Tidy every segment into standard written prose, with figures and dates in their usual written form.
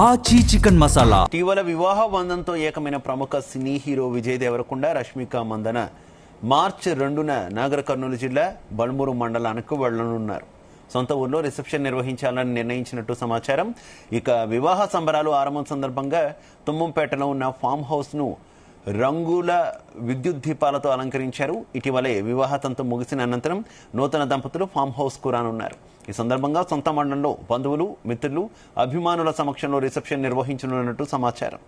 ఆచి చికెన్ మసాలా. ఇటీవల వివాహ బంధంతో ఏకమైన ప్రముఖ సినీ హీరో విజయ్ దేవరకొండ, రష్మిక మందన మార్చి 2న నాగర్ కర్నూలు జిల్లా బల్మూరు మండలానికి వెళ్లనున్నారు. సొంత ఊర్లో రిసెప్షన్ నిర్వహించాలని నిర్ణయించినట్టు సమాచారం. ఇక వివాహ సంబరాలు ఆరంభం సందర్భంగా తుమ్మంపేటలో ఉన్న ఫామ్ హౌస్ ను రంగుల విద్యుత్ దీపాలతో అలంకరించారు. ఇటీవలే వివాహ తంతు ముగిసిన అనంతరం నూతన దంపతులు ఫామ్ హౌస్ కు రానున్నారు. ఈ సందర్భంగా సొంత మండలంలో బంధువులు, మిత్రులు, అభిమానుల సమక్షంలో రిసెప్షన్ నిర్వహించనున్నట్టు సమాచారం.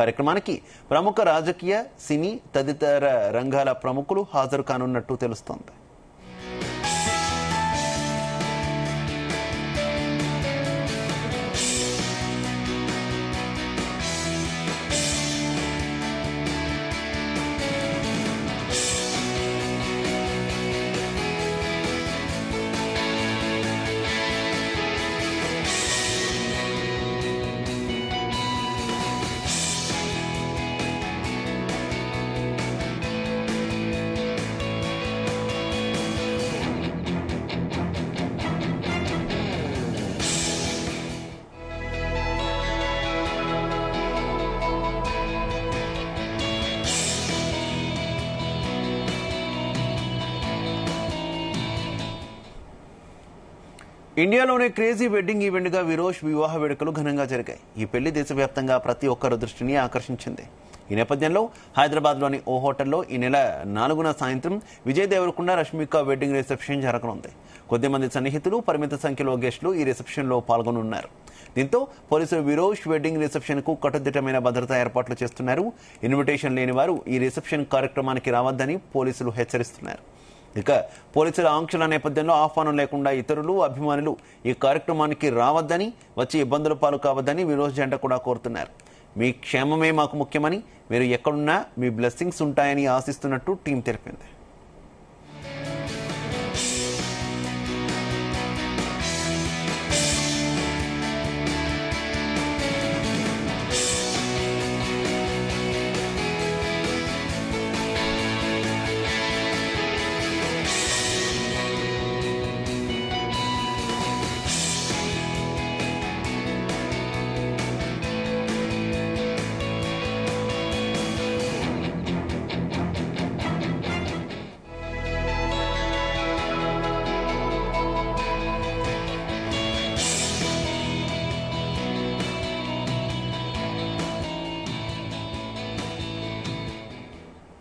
కార్యక్రమానికి ప్రముఖ రాజకీయ, సినీ తదితర రంగాల ప్రముఖులు హాజరు కానున్నట్టు తెలుస్తోంది. ఇండియాలోనే క్రేజీ వెడ్డింగ్ ఈవెంట్ గా విరోష్ వివాహ వేడుకలు ఘనంగా జరిగాయి. ఈ పెళ్లి దేశవ్యాప్తంగా ప్రతి ఒక్కరి దృష్టిని ఆకర్షించింది. ఈ నేపథ్యంలో హైదరాబాద్ లోని ఓ హోటల్లో ఈ నెల 4న సాయంత్రం విజయ్ దేవరకొండ, రష్మిక వెడ్డింగ్ రిసెప్షన్ జరగనుంది. కొద్దిమంది సన్నిహితులు, పరిమిత సంఖ్యలో గెస్టులు ఈ రిసెప్షన్ లో పాల్గొనున్నారు. దీంతో పోలీసులు విరోష్ వెడ్డింగ్ రిసెప్షన్ కు కట్టుదిట్టమైన భద్రతా ఏర్పాట్లు చేస్తున్నారు. ఇన్విటేషన్ లేని వారు ఈ రిసెప్షన్ కార్యక్రమానికి రావద్దని పోలీసులు హెచ్చరిస్తున్నారు. ఇక పోలీసుల ఆంక్షల నేపథ్యంలో ఆహ్వానం లేకుండా ఇతరులు, అభిమానులు ఈ కార్యక్రమానికి రావద్దని, వచ్చి ఇబ్బందుల పాలు కావద్దని విరోష్ జంట కూడా కోరుతున్నారు. మీ క్షేమమే మాకు ముఖ్యమని, మీరు ఎక్కడున్నా మీ బ్లెస్సింగ్స్ ఉంటాయని ఆశిస్తున్నట్టు టీం తెలిపింది.